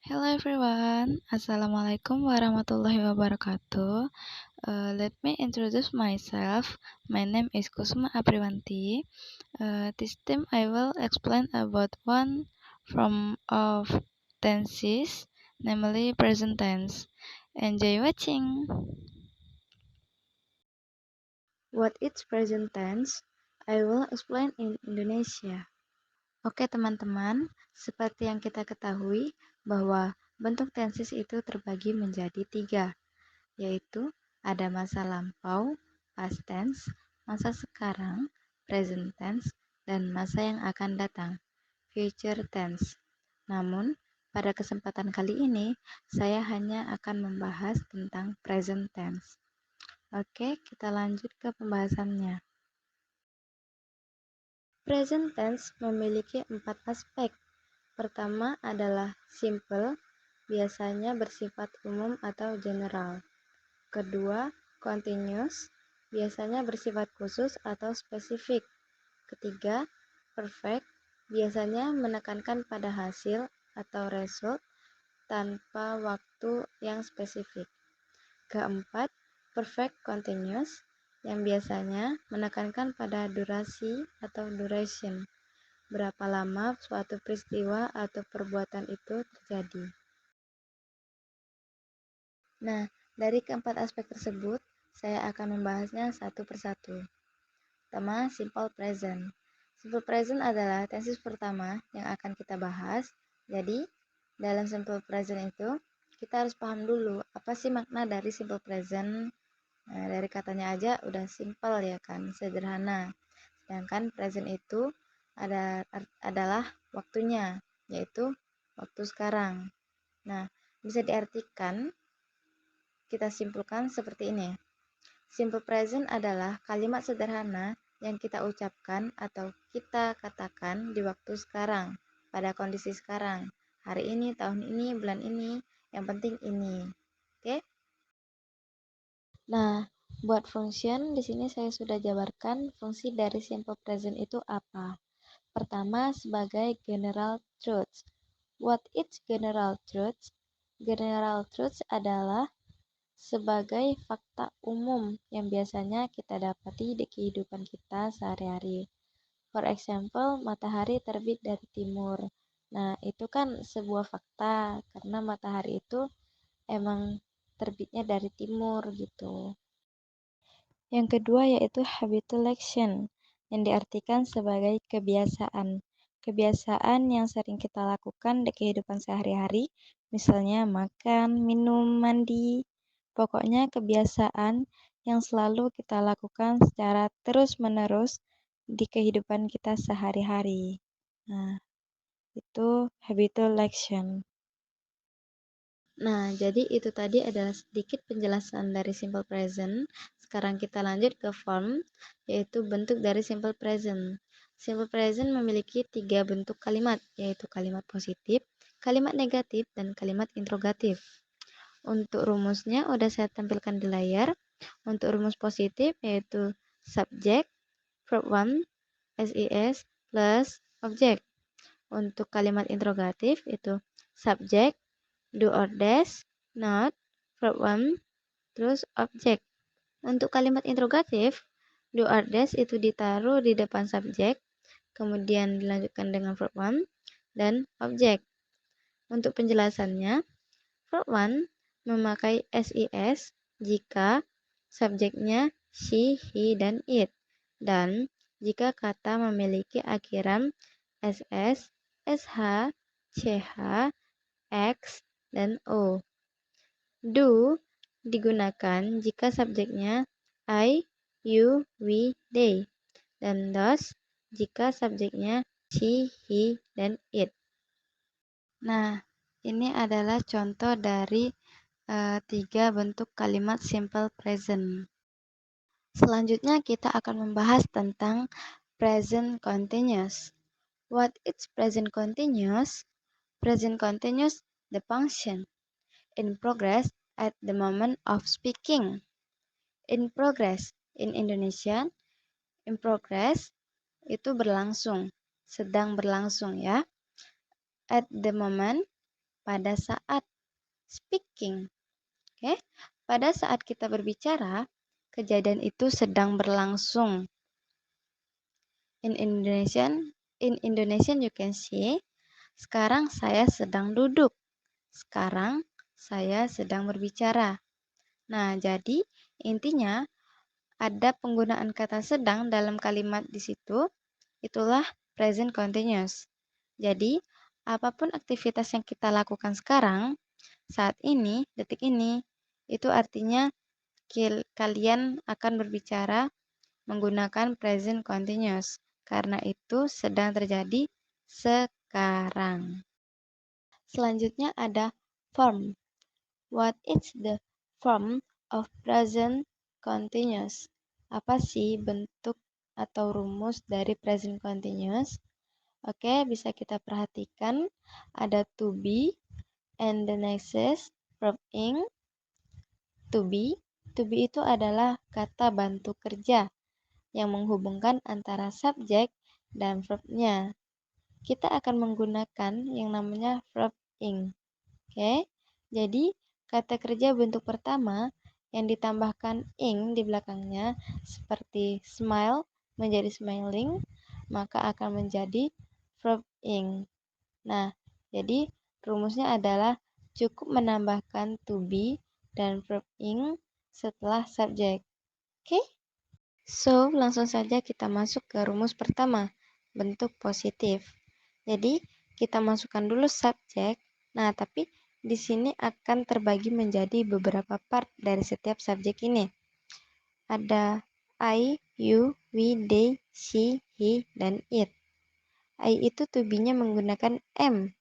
Hello everyone, Assalamualaikum warahmatullahi wabarakatuh. Let me introduce myself. My name is Kusuma Apriwanti. This time I will explain about one form of tenses, namely present tense. Enjoy watching. What is present tense? I will explain in Indonesia. Oke teman-teman, seperti yang kita ketahui bahwa bentuk tenses itu terbagi menjadi 3, yaitu ada masa lampau, past tense, masa sekarang, present tense, dan masa yang akan datang, future tense. Namun, pada kesempatan kali ini, saya hanya akan membahas tentang present tense. Oke, kita lanjut ke pembahasannya. Present tense memiliki 4 aspek. Pertama adalah simple, biasanya bersifat umum atau general. Kedua, continuous, biasanya bersifat khusus atau spesifik. Ketiga, perfect, biasanya menekankan pada hasil atau result tanpa waktu yang spesifik. Keempat, perfect continuous, yang biasanya menekankan pada durasi atau duration, berapa lama suatu peristiwa atau perbuatan itu terjadi. Nah, dari keempat aspek tersebut, saya akan membahasnya satu persatu. Pertama, simple present. Simple present adalah tenses pertama yang akan kita bahas. Jadi, dalam simple present itu, kita harus paham dulu apa sih makna dari simple present. Nah, dari katanya aja udah simple ya kan, sederhana. Sedangkan present itu adalah waktunya, yaitu waktu sekarang. Nah, bisa diartikan, kita simpulkan seperti ini. Simple present adalah kalimat sederhana yang kita ucapkan atau kita katakan di waktu sekarang, pada kondisi sekarang, hari ini, tahun ini, bulan ini, yang penting ini. Oke? Nah, buat function di sini saya sudah jabarkan fungsi dari simple present itu apa. Pertama, sebagai general truth. What is general truth? General truth adalah sebagai fakta umum yang biasanya kita dapati di kehidupan kita sehari-hari. For example, matahari terbit dari timur. Nah, itu kan sebuah fakta karena matahari itu emang terbitnya dari timur gitu. Yang kedua yaitu habituation, yang diartikan sebagai kebiasaan. Kebiasaan yang sering kita lakukan di kehidupan sehari-hari, misalnya makan, minum, mandi. Pokoknya kebiasaan yang selalu kita lakukan secara terus-menerus di kehidupan kita sehari-hari. Nah, itu habituation. Nah, jadi itu tadi adalah sedikit penjelasan dari simple present. Sekarang kita lanjut ke form, yaitu bentuk dari simple present. Simple present memiliki 3 bentuk kalimat, yaitu kalimat positif, kalimat negatif, dan kalimat interrogatif. Untuk rumusnya udah saya tampilkan di layar. Untuk rumus positif yaitu subject, verb 1, SIS, plus object. Untuk kalimat interrogatif itu subject, do or dash, not, verb 1, terus objek. Untuk kalimat interrogatif, do or dash itu ditaruh di depan subjek, kemudian dilanjutkan dengan verb 1 dan objek. Untuk penjelasannya, verb 1 memakai SIS jika subjeknya she, he, dan it, dan jika kata memiliki akhiran SS, SH, CH, X, dan O. Do digunakan jika subjeknya I, you, we, they, dan does jika subjeknya she, he, dan it. Nah, ini adalah contoh dari 3 bentuk kalimat simple present. Selanjutnya kita akan membahas tentang present continuous. What is present continuous? Present continuous, the function in progress at the moment of speaking. In progress, in Indonesia, in progress itu berlangsung, sedang berlangsung ya. At the moment, pada saat speaking. Oke, pada saat kita berbicara, kejadian itu sedang berlangsung. In Indonesian you can see, sekarang saya sedang duduk. Sekarang saya sedang berbicara. Nah, jadi intinya ada penggunaan kata sedang dalam kalimat di situ, itulah present continuous. Jadi, apapun aktivitas yang kita lakukan sekarang, saat ini, detik ini, itu artinya kalian akan berbicara menggunakan present continuous. Karena itu sedang terjadi sekarang. Selanjutnya ada form. What is the form of present continuous? Apa sih bentuk atau rumus dari present continuous? Oke, bisa kita perhatikan ada to be and the next is verb ing. To be itu adalah kata bantu kerja yang menghubungkan antara subjek dan verb-nya. Kita akan menggunakan yang namanya verb ing. Oke, jadi kata kerja bentuk pertama yang ditambahkan ing di belakangnya seperti smile menjadi smiling, maka akan menjadi verb ing. Nah, jadi rumusnya adalah cukup menambahkan to be dan verb ing setelah subjek. Oke? So, langsung saja kita masuk ke rumus pertama, bentuk positif. Jadi, kita masukkan dulu subjek. Nah, tapi di sini akan terbagi menjadi beberapa part dari setiap subjek ini. Ada I, you, we, they, she, he, dan it. I itu to be-nya menggunakan am.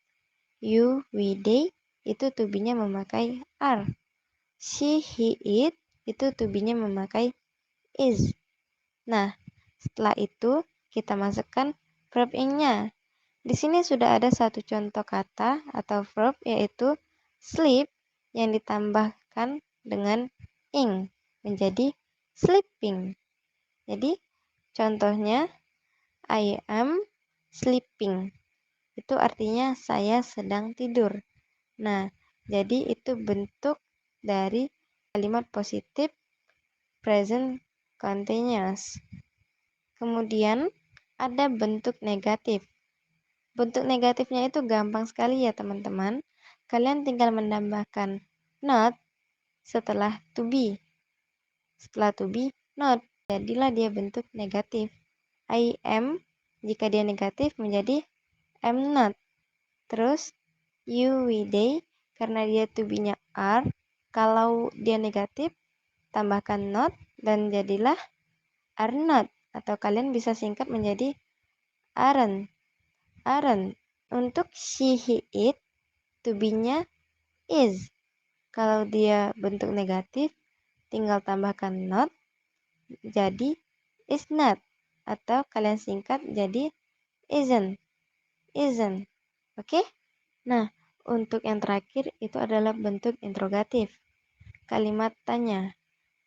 You, we, they itu to be-nya memakai are. She, he, it itu to be-nya memakai is. Nah, setelah itu kita masukkan verb ing-nya. Di sini sudah ada satu contoh kata atau verb yaitu sleep yang ditambahkan dengan ing menjadi sleeping. Jadi contohnya I am sleeping. Itu artinya saya sedang tidur. Nah, jadi itu bentuk dari kalimat positif present continuous. Kemudian ada bentuk negatif. Bentuk negatifnya itu gampang sekali ya teman-teman. Kalian tinggal menambahkan not setelah to be. Setelah to be, not. Jadilah dia bentuk negatif. I am, jika dia negatif menjadi am not. Terus, you, we, they, karena dia to be-nya are. Kalau dia negatif, tambahkan not dan jadilah are not. Atau kalian bisa singkat menjadi aren't. Untuk she, he, it, to be-nya is. Kalau dia bentuk negatif, tinggal tambahkan not, jadi is not. Atau kalian singkat jadi isn't. Oke? Nah, untuk yang terakhir itu adalah bentuk interrogatif. Kalimat tanya.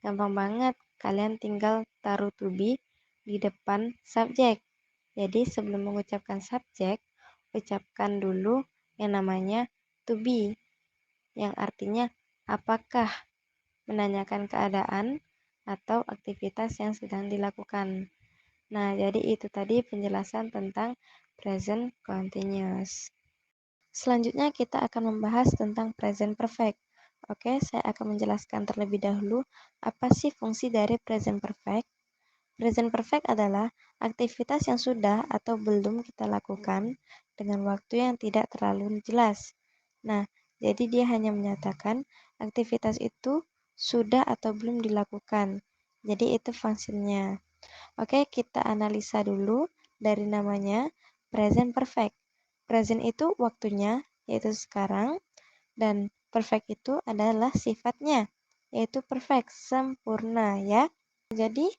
Gampang banget, kalian tinggal taruh to be di depan subjek. Jadi sebelum mengucapkan subjek, ucapkan dulu yang namanya to be, yang artinya apakah, menanyakan keadaan atau aktivitas yang sedang dilakukan. Nah, jadi itu tadi penjelasan tentang present continuous. Selanjutnya kita akan membahas tentang present perfect. Oke, saya akan menjelaskan terlebih dahulu apa sih fungsi dari present perfect. Present perfect adalah aktivitas yang sudah atau belum kita lakukan dengan waktu yang tidak terlalu jelas. Nah, jadi dia hanya menyatakan aktivitas itu sudah atau belum dilakukan. Jadi itu fungsinya. Oke, kita analisa dulu dari namanya present perfect. Present itu waktunya, yaitu sekarang, dan perfect itu adalah sifatnya, yaitu perfect, sempurna ya. Jadi,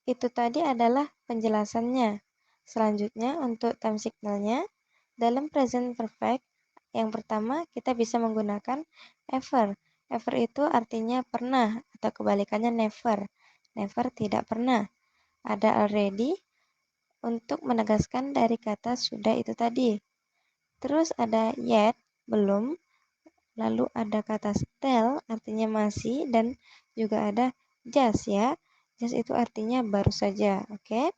itu tadi adalah penjelasannya. Selanjutnya untuk time signalnya, dalam present perfect, yang pertama kita bisa menggunakan ever. Ever itu artinya pernah atau kebalikannya never. Never tidak pernah. Ada already untuk menegaskan dari kata sudah itu tadi. Terus ada yet, belum, lalu ada kata still artinya masih, dan juga ada just ya. Just itu artinya baru saja, oke?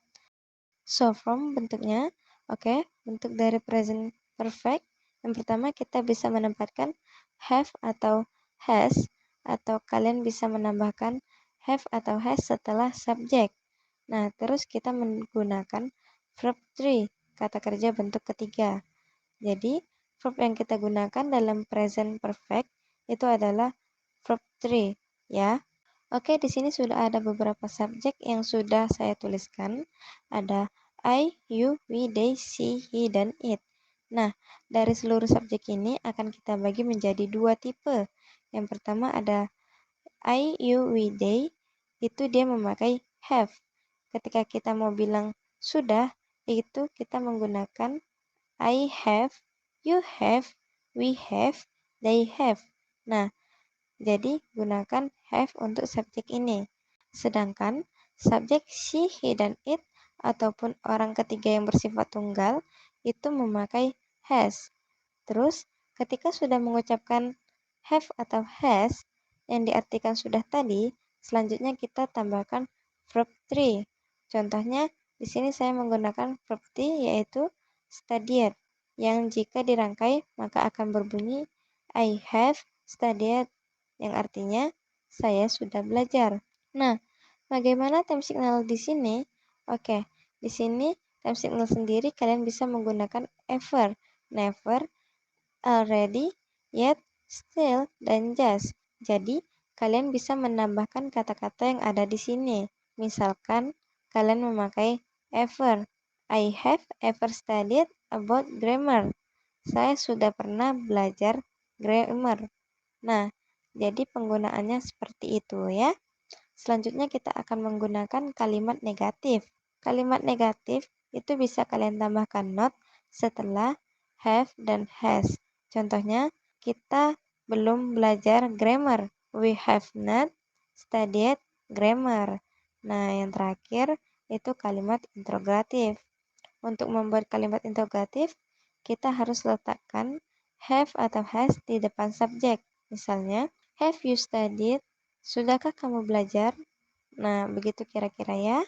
So from bentuknya, oke, bentuk dari present perfect. Yang pertama kita bisa menempatkan have atau has, atau kalian bisa menambahkan have atau has setelah subjek. Nah, terus kita menggunakan verb 3, kata kerja bentuk ketiga. Jadi, verb yang kita gunakan dalam present perfect itu adalah verb 3 ya. Oke, di sini sudah ada beberapa subjek yang sudah saya tuliskan. Ada I, you, we, they, she, he, dan it. Nah, dari seluruh subjek ini akan kita bagi menjadi dua tipe. Yang pertama ada I, you, we, they. Itu dia memakai have. Ketika kita mau bilang sudah, itu kita menggunakan I have, you have, we have, they have. Nah, jadi gunakan have untuk subjek ini. Sedangkan subjek she, he, dan it ataupun orang ketiga yang bersifat tunggal itu memakai has. Terus ketika sudah mengucapkan have atau has yang diartikan sudah tadi, selanjutnya kita tambahkan verb 3. Contohnya di sini saya menggunakan verb 3 yaitu studied yang jika dirangkai maka akan berbunyi I have studied yang artinya saya sudah belajar. Nah, bagaimana time signal di sini? Oke, di sini time signal sendiri kalian bisa menggunakan ever, never, already, yet, still, dan just. Jadi, kalian bisa menambahkan kata-kata yang ada di sini. Misalkan, kalian memakai ever. I have ever studied about grammar. Saya sudah pernah belajar grammar. Nah, jadi penggunaannya seperti itu ya. Selanjutnya kita akan menggunakan kalimat negatif. Kalimat negatif itu bisa kalian tambahkan not setelah have dan has. Contohnya, kita belum belajar grammar. We have not studied grammar. Nah, yang terakhir itu kalimat interrogatif. Untuk membuat kalimat interrogatif, kita harus letakkan have atau has di depan subjek. Misalnya, have you studied? Sudahkah kamu belajar? Nah, begitu kira-kira ya.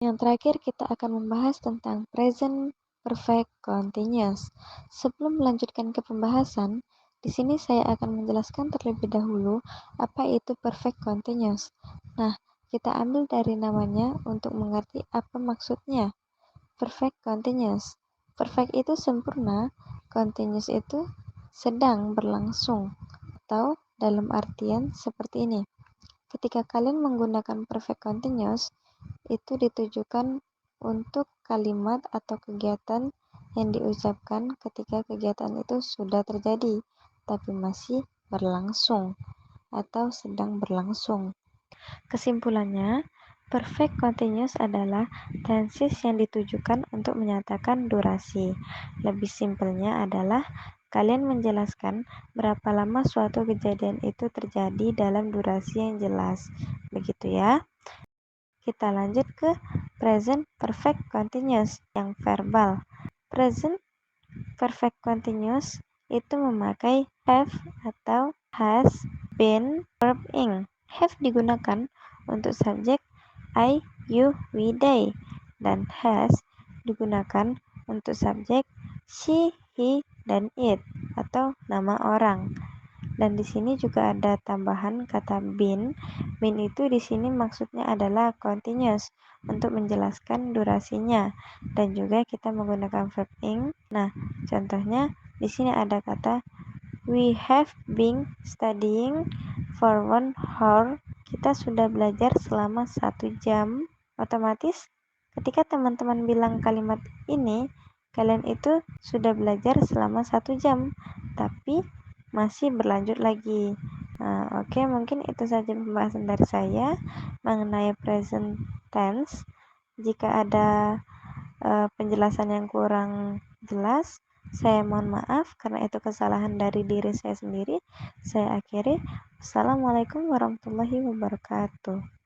Yang terakhir kita akan membahas tentang present perfect continuous. Sebelum melanjutkan ke pembahasan, di sini saya akan menjelaskan terlebih dahulu apa itu perfect continuous. Nah, kita ambil dari namanya untuk mengerti apa maksudnya. Perfect continuous. Perfect itu sempurna, continuous itu sedang berlangsung. Atau dalam artian seperti ini. Ketika kalian menggunakan perfect continuous, itu ditujukan untuk kalimat atau kegiatan yang diucapkan ketika kegiatan itu sudah terjadi, tapi masih berlangsung atau sedang berlangsung. Kesimpulannya, perfect continuous adalah tenses yang ditujukan untuk menyatakan durasi. Lebih simpelnya adalah kalian menjelaskan berapa lama suatu kejadian itu terjadi dalam durasi yang jelas. Begitu ya. Kita lanjut ke present perfect continuous yang verbal. Present perfect continuous itu memakai have atau has been verb ing. Have digunakan untuk subjek I, you, we, they, dan has digunakan untuk subjek she, he, dan it atau nama orang. Dan di sini juga ada tambahan kata been. Been itu di sini maksudnya adalah continuous untuk menjelaskan durasinya, dan juga kita menggunakan verb ing. Nah, contohnya di sini ada kata we have been studying for 1 hour. Kita sudah belajar selama 1 jam. Otomatis ketika teman-teman bilang kalimat ini, kalian itu sudah belajar selama 1 jam, tapi masih berlanjut lagi. Nah, oke, mungkin itu saja pembahasan dari saya mengenai present tense. Jika ada penjelasan yang kurang jelas, saya mohon maaf karena itu kesalahan dari diri saya sendiri. Saya akhiri. Assalamualaikum warahmatullahi wabarakatuh.